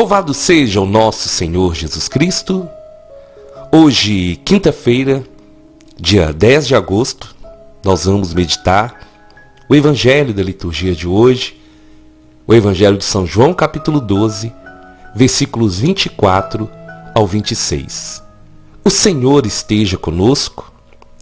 Louvado seja o nosso Senhor Jesus Cristo. Hoje, quinta-feira, dia 10 de agosto, nós vamos meditar o Evangelho da liturgia de hoje, o Evangelho de São João, capítulo 12, versículos 24 ao 26. O Senhor esteja conosco,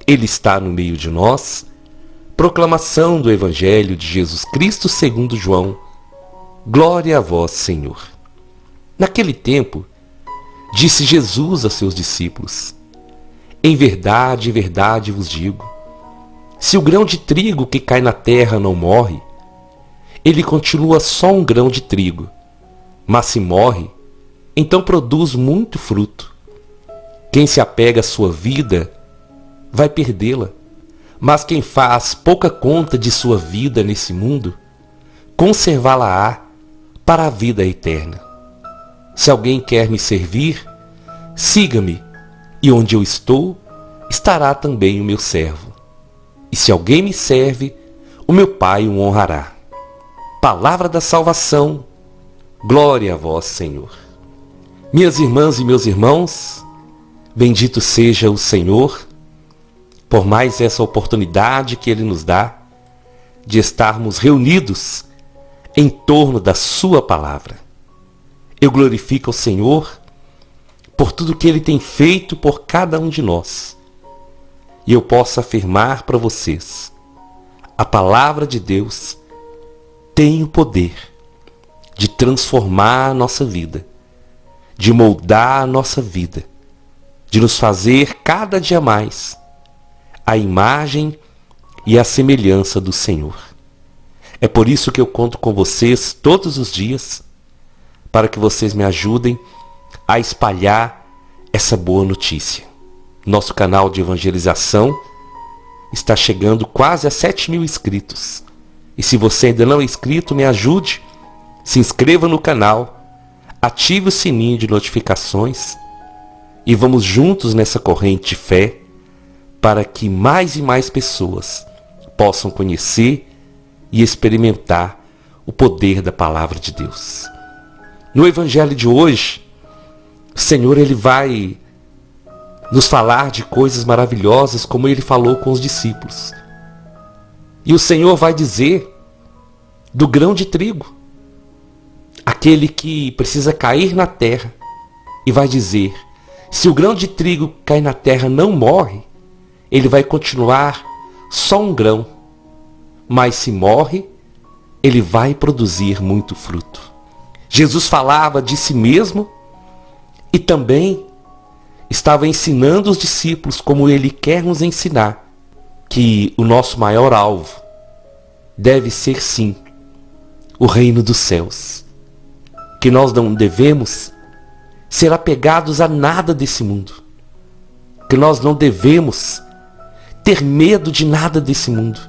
Ele está no meio de nós. Proclamação do Evangelho de Jesus Cristo segundo João. Glória a vós, Senhor. Naquele tempo, disse Jesus a seus discípulos: em verdade vos digo, se o grão de trigo que cai na terra não morre, ele continua só um grão de trigo, mas se morre, então produz muito fruto. Quem se apega à sua vida vai perdê-la, mas quem faz pouca conta de sua vida nesse mundo, conservá-la-á para a vida eterna. Se alguém quer me servir, siga-me, e onde eu estou, estará também o meu servo. E se alguém me serve, o meu Pai o honrará. Palavra da salvação, glória a vós, Senhor. Minhas irmãs e meus irmãos, bendito seja o Senhor, por mais essa oportunidade que Ele nos dá, de estarmos reunidos em torno da sua palavra. Eu glorifico ao Senhor por tudo que Ele tem feito por cada um de nós. E eu posso afirmar para vocês, a palavra de Deus tem o poder de transformar a nossa vida, de moldar a nossa vida, de nos fazer cada dia mais a imagem e a semelhança do Senhor. É por isso que eu conto com vocês todos os dias, para que vocês me ajudem a espalhar essa boa notícia. Nosso canal de evangelização está chegando quase a 7.000 inscritos. E se você ainda não é inscrito, me ajude, se inscreva no canal, ative o sininho de notificações e vamos juntos nessa corrente de fé para que mais e mais pessoas possam conhecer e experimentar o poder da palavra de Deus. No Evangelho de hoje, o Senhor Ele vai nos falar de coisas maravilhosas como Ele falou com os discípulos. E o Senhor vai dizer do grão de trigo, aquele que precisa cair na terra, e vai dizer, se o grão de trigo cair na terra não morre, ele vai continuar só um grão, mas se morre, ele vai produzir muito fruto. Jesus falava de si mesmo e também estava ensinando os discípulos como Ele quer nos ensinar, que o nosso maior alvo deve ser sim o reino dos céus, que nós não devemos ser apegados a nada desse mundo, que nós não devemos ter medo de nada desse mundo,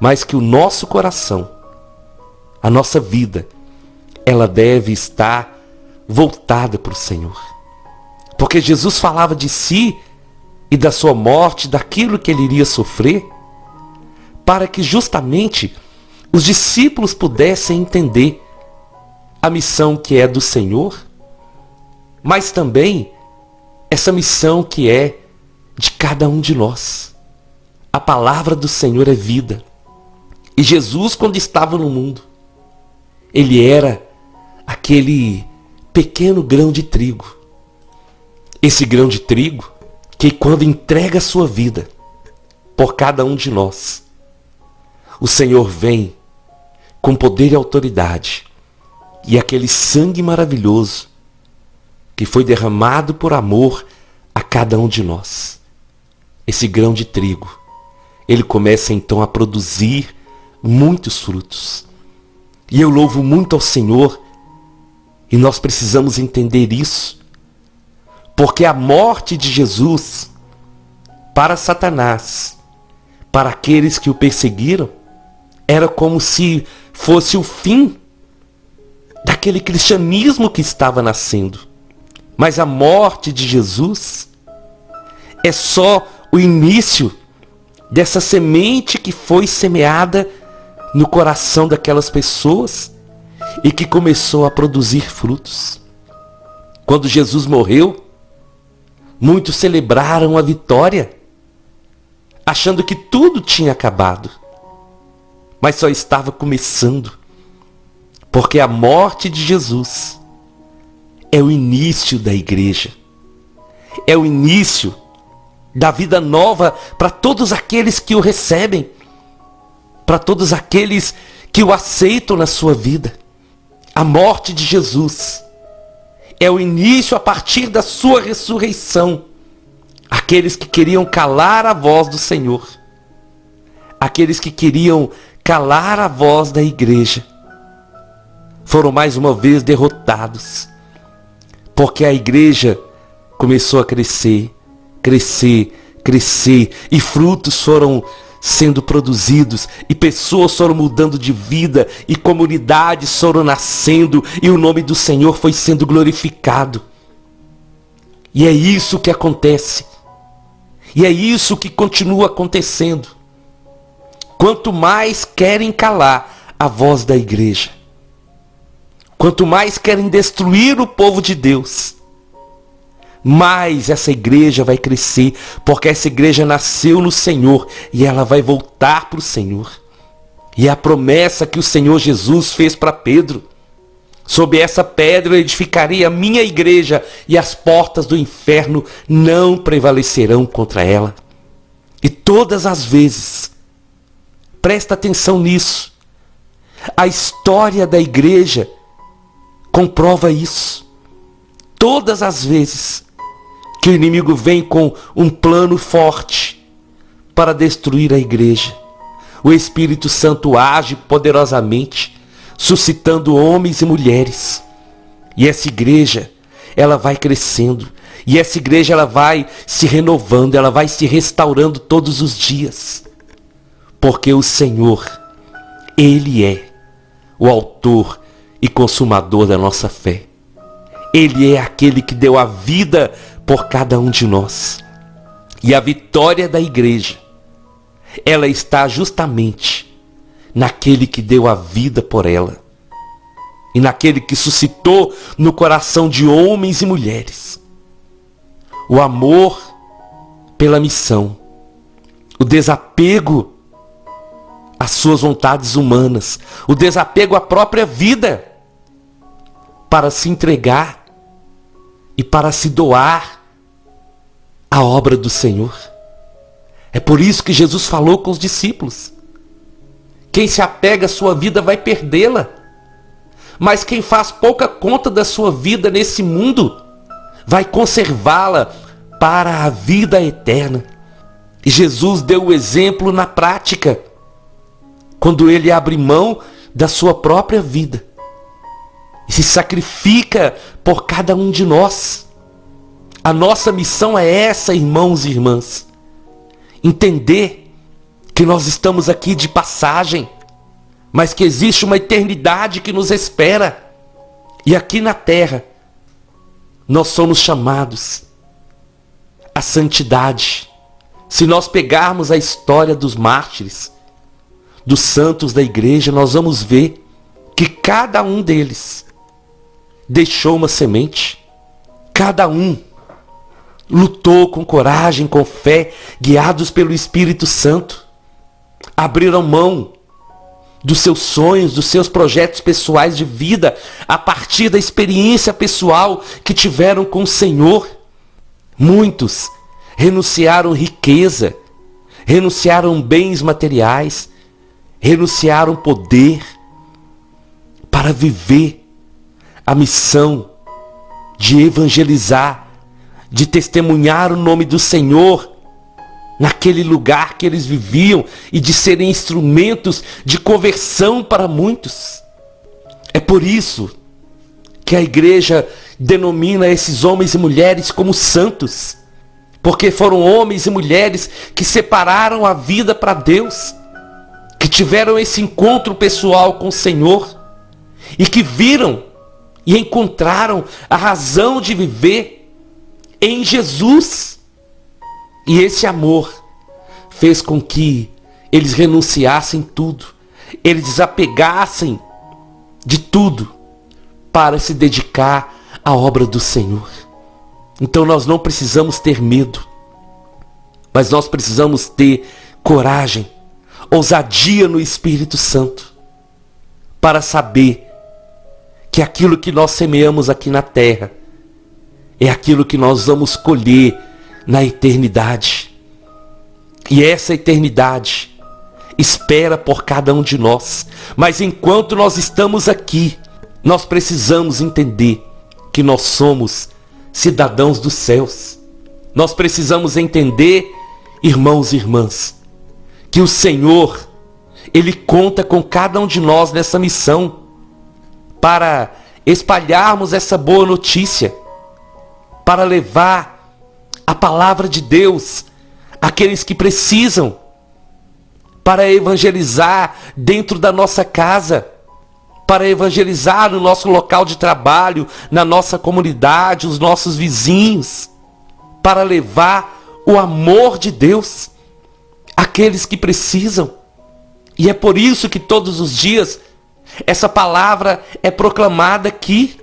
mas que o nosso coração, a nossa vida, ela deve estar voltada para o Senhor. Porque Jesus falava de si e da sua morte, daquilo que Ele iria sofrer, para que justamente os discípulos pudessem entender a missão que é do Senhor, mas também essa missão que é de cada um de nós. A palavra do Senhor é vida. E Jesus, quando estava no mundo, Ele era aquele pequeno grão de trigo. Esse grão de trigo que quando entrega a sua vida por cada um de nós, o Senhor vem com poder e autoridade e aquele sangue maravilhoso que foi derramado por amor a cada um de nós. Esse grão de trigo, ele começa então a produzir muitos frutos. E eu louvo muito ao Senhor. E nós precisamos entender isso, porque a morte de Jesus para Satanás, para aqueles que o perseguiram, era como se fosse o fim daquele cristianismo que estava nascendo. Mas a morte de Jesus é só o início dessa semente que foi semeada no coração daquelas pessoas e que começou a produzir frutos. Quando Jesus morreu, muitos celebraram a vitória, achando que tudo tinha acabado. Mas só estava começando, porque a morte de Jesus é o início da igreja. É o início da vida nova para todos aqueles que o recebem, para todos aqueles que o aceitam na sua vida. A morte de Jesus é o início a partir da sua ressurreição. Aqueles que queriam calar a voz do Senhor, aqueles que queriam calar a voz da igreja, foram mais uma vez derrotados, porque a igreja começou a crescer, e frutos foram sendo produzidos, e pessoas foram mudando de vida, e comunidades foram nascendo, e o nome do Senhor foi sendo glorificado. E é isso que acontece, e é isso que continua acontecendo. Quanto mais querem calar a voz da igreja, quanto mais querem destruir o povo de Deus, mais essa igreja vai crescer, porque essa igreja nasceu no Senhor e ela vai voltar para o Senhor. E a promessa que o Senhor Jesus fez para Pedro: sob essa pedra eu edificarei a minha igreja e as portas do inferno não prevalecerão contra ela. E todas as vezes, presta atenção nisso, a história da igreja comprova isso. Todas as vezes que o inimigo vem com um plano forte para destruir a igreja, o Espírito Santo age poderosamente, suscitando homens e mulheres. E essa igreja, ela vai crescendo. E essa igreja, ela vai se renovando, ela vai se restaurando todos os dias. Porque o Senhor, Ele é o autor e consumador da nossa fé. Ele é aquele que deu a vida por cada um de nós. E a vitória da igreja, ela está justamente naquele que deu a vida por ela. E naquele que suscitou no coração de homens e mulheres o amor pela missão, o desapego às suas vontades humanas, o desapego à própria vida, para se entregar e para se doar à obra do Senhor. É por isso que Jesus falou com os discípulos: quem se apega à sua vida vai perdê-la, mas quem faz pouca conta da sua vida nesse mundo vai conservá-la para a vida eterna. E Jesus deu o exemplo na prática, quando ele abre mão da sua própria vida e se sacrifica por cada um de nós. A nossa missão é essa, irmãos e irmãs: entender que nós estamos aqui de passagem, mas que existe uma eternidade que nos espera. E aqui na terra, nós somos chamados à santidade. Se nós pegarmos a história dos mártires, dos santos da igreja, nós vamos ver que cada um deles deixou uma semente. Cada um lutou com coragem, com fé, guiados pelo Espírito Santo. Abriram mão dos seus sonhos, dos seus projetos pessoais de vida, a partir da experiência pessoal que tiveram com o Senhor. Muitos renunciaram riqueza, renunciaram bens materiais, renunciaram poder para viver a missão de evangelizar, de testemunhar o nome do Senhor naquele lugar que eles viviam e de serem instrumentos de conversão para muitos. É por isso que a igreja denomina esses homens e mulheres como santos, porque foram homens e mulheres que separaram a vida para Deus, que tiveram esse encontro pessoal com o Senhor e que viram e encontraram a razão de viver em Jesus. E esse amor fez com que eles renunciassem tudo, eles desapegassem de tudo para se dedicar à obra do Senhor. Então nós não precisamos ter medo, mas nós precisamos ter coragem, ousadia no Espírito Santo, para saber que aquilo que nós semeamos aqui na terra é aquilo que nós vamos colher na eternidade. E essa eternidade espera por cada um de nós. Mas enquanto nós estamos aqui, nós precisamos entender que nós somos cidadãos dos céus. Nós precisamos entender, irmãos e irmãs, que o Senhor, Ele conta com cada um de nós nessa missão para espalharmos essa boa notícia, para levar a palavra de Deus àqueles que precisam, para evangelizar dentro da nossa casa, para evangelizar no nosso local de trabalho, na nossa comunidade, os nossos vizinhos, para levar o amor de Deus àqueles que precisam. E é por isso que todos os dias essa palavra é proclamada aqui.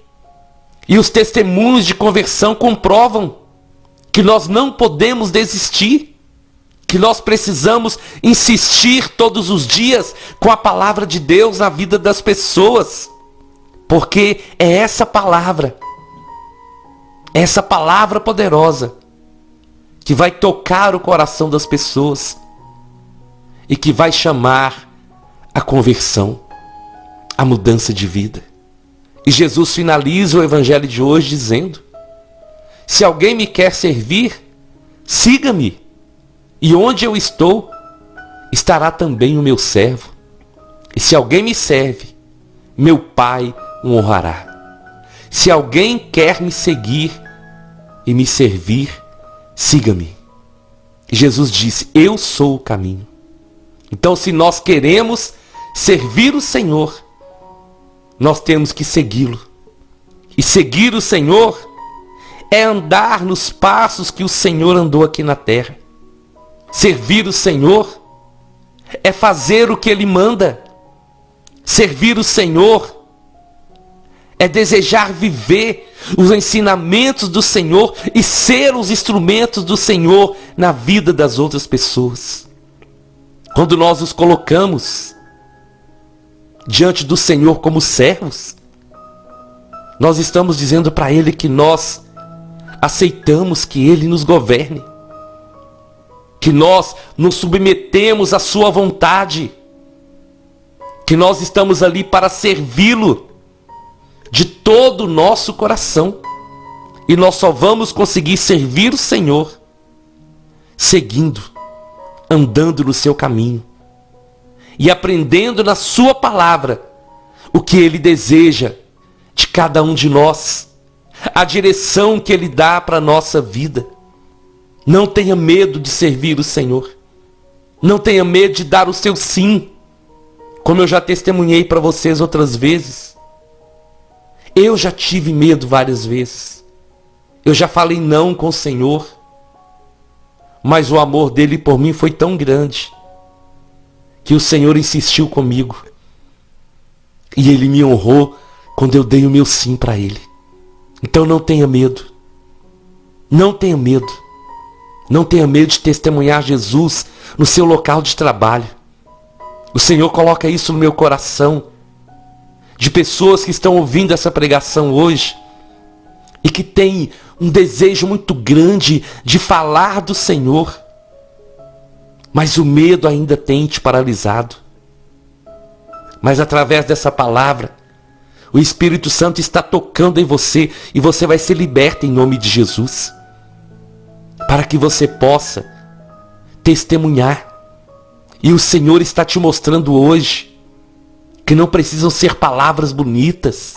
E os testemunhos de conversão comprovam que nós não podemos desistir, que nós precisamos insistir todos os dias com a palavra de Deus na vida das pessoas. Porque é essa palavra poderosa, que vai tocar o coração das pessoas e que vai chamar a conversão, a mudança de vida. E Jesus finaliza o evangelho de hoje dizendo: se alguém me quer servir, siga-me, e onde eu estou, estará também o meu servo. E se alguém me serve, meu Pai o honrará. Se alguém quer me seguir e me servir, siga-me. E Jesus disse: eu sou o caminho. Então, se nós queremos servir o Senhor, nós temos que segui-lo. E seguir o Senhor é andar nos passos que o Senhor andou aqui na terra. Servir o Senhor é fazer o que Ele manda. Servir o Senhor é desejar viver os ensinamentos do Senhor e ser os instrumentos do Senhor na vida das outras pessoas. Quando nós nos colocamos diante do Senhor como servos, nós estamos dizendo para Ele que nós aceitamos que Ele nos governe, que nós nos submetemos à sua vontade, que nós estamos ali para servi-lo de todo o nosso coração. E nós só vamos conseguir servir o Senhor seguindo, andando no seu caminho e aprendendo na sua palavra o que Ele deseja de cada um de nós, a direção que Ele dá para a nossa vida. Não tenha medo de servir o Senhor. Não tenha medo de dar o seu sim, como eu já testemunhei para vocês outras vezes. Eu já tive medo várias vezes. Eu já falei não com o Senhor. Mas o amor dele por mim foi tão grande que o Senhor insistiu comigo. E Ele me honrou quando eu dei o meu sim para Ele. Então não tenha medo. Não tenha medo. Não tenha medo de testemunhar Jesus no seu local de trabalho. O Senhor coloca isso no meu coração, de pessoas que estão ouvindo essa pregação hoje e que têm um desejo muito grande de falar do Senhor, mas o medo ainda tem te paralisado. Mas através dessa palavra, o Espírito Santo está tocando em você e você vai ser liberto em nome de Jesus, para que você possa testemunhar. E o Senhor está te mostrando hoje que não precisam ser palavras bonitas,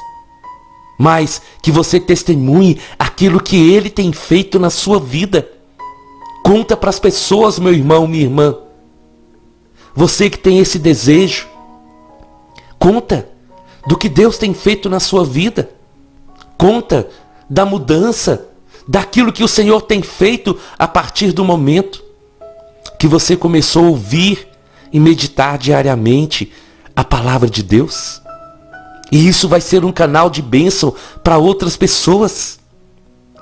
mas que você testemunhe aquilo que Ele tem feito na sua vida. Conta para as pessoas, meu irmão, minha irmã. Você que tem esse desejo, conta do que Deus tem feito na sua vida. Conta da mudança, daquilo que o Senhor tem feito a partir do momento que você começou a ouvir e meditar diariamente a palavra de Deus. E isso vai ser um canal de bênção para outras pessoas.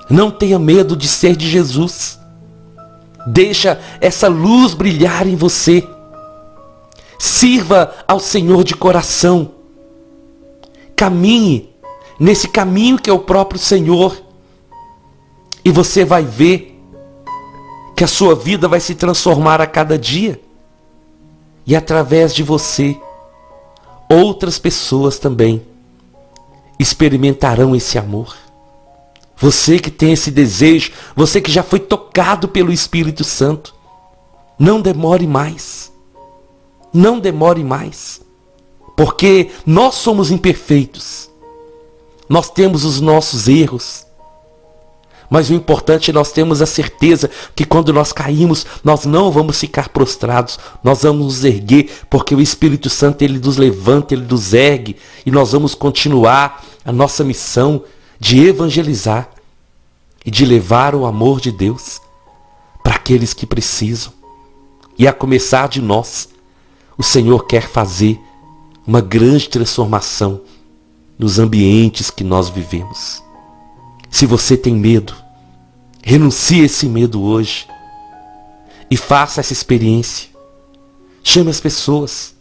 Não tenha medo de ser de Jesus. Deixa essa luz brilhar em você. Sirva ao Senhor de coração. Caminhe nesse caminho que é o próprio Senhor. E você vai ver que a sua vida vai se transformar a cada dia. E através de você, outras pessoas também experimentarão esse amor. Você que tem esse desejo, você que já foi tocado pelo Espírito Santo, não demore mais. Não demore mais. Porque nós somos imperfeitos. Nós temos os nossos erros. Mas o importante é nós termos a certeza que quando nós caímos, nós não vamos ficar prostrados. Nós vamos nos erguer, porque o Espírito Santo, ele nos levanta, ele nos ergue. E nós vamos continuar a nossa missão de evangelizar e de levar o amor de Deus para aqueles que precisam. E a começar de nós, o Senhor quer fazer uma grande transformação nos ambientes que nós vivemos. Se você tem medo, renuncie a esse medo hoje e faça essa experiência. Chame as pessoas,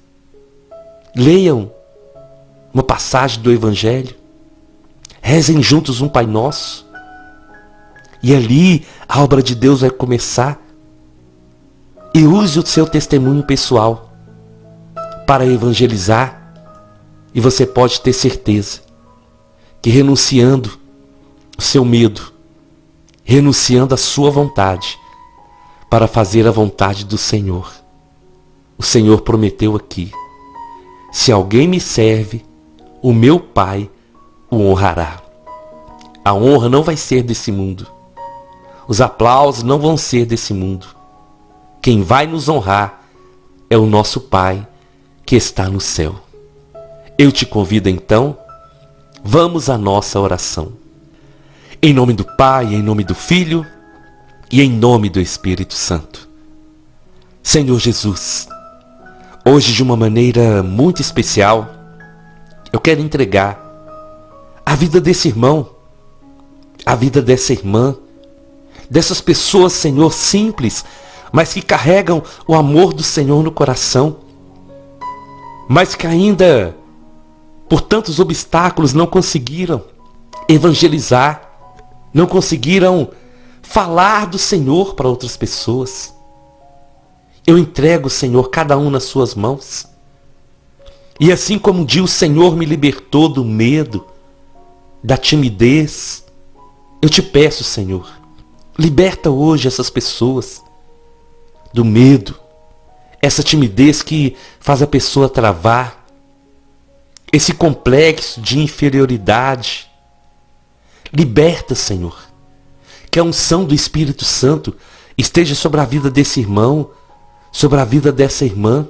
leiam uma passagem do Evangelho, rezem juntos um Pai Nosso, e ali a obra de Deus vai começar. E use o seu testemunho pessoal para evangelizar, e você pode ter certeza que renunciando o seu medo, renunciando a sua vontade para fazer a vontade do Senhor, o Senhor prometeu aqui: se alguém me serve, o meu Pai o honrará. A honra não vai ser desse mundo. Os aplausos não vão ser desse mundo. Quem vai nos honrar é o nosso Pai que está no céu. Eu te convido então, vamos à nossa oração. Em nome do Pai, em nome do Filho e em nome do Espírito Santo. Senhor Jesus, hoje de uma maneira muito especial, eu quero entregar a vida desse irmão, a vida dessa irmã, dessas pessoas, Senhor, simples, mas que carregam o amor do Senhor no coração, mas que ainda, por tantos obstáculos, não conseguiram evangelizar, não conseguiram falar do Senhor para outras pessoas. Eu entrego, Senhor, cada um nas suas mãos. E assim como um dia o Senhor me libertou do medo, da timidez, eu te peço, Senhor, liberta hoje essas pessoas do medo, essa timidez que faz a pessoa travar, esse complexo de inferioridade. Liberta, Senhor, que a unção do Espírito Santo esteja sobre a vida desse irmão, sobre a vida dessa irmã,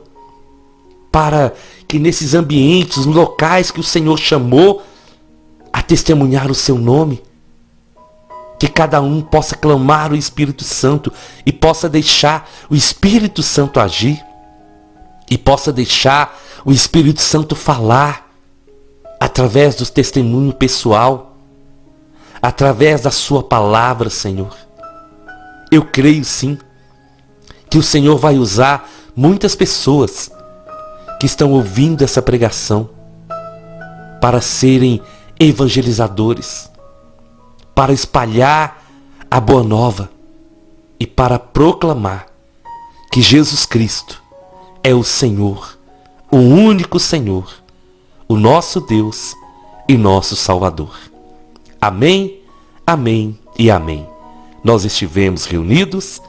para que nesses ambientes, nos locais que o Senhor chamou a testemunhar o seu nome, que cada um possa clamar o Espírito Santo e possa deixar o Espírito Santo agir, e possa deixar o Espírito Santo falar através do testemunho pessoal, através da sua palavra, Senhor. Eu creio sim que o Senhor vai usar muitas pessoas que estão ouvindo essa pregação para serem evangelizadores, para espalhar a boa nova e para proclamar que Jesus Cristo é o Senhor, o único Senhor, o nosso Deus e nosso Salvador. Amém, amém e amém. Nós estivemos reunidos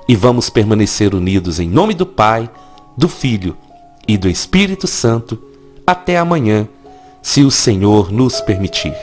e vamos permanecer unidos em nome do Pai, do Filho e do Espírito Santo até amanhã, se o Senhor nos permitir.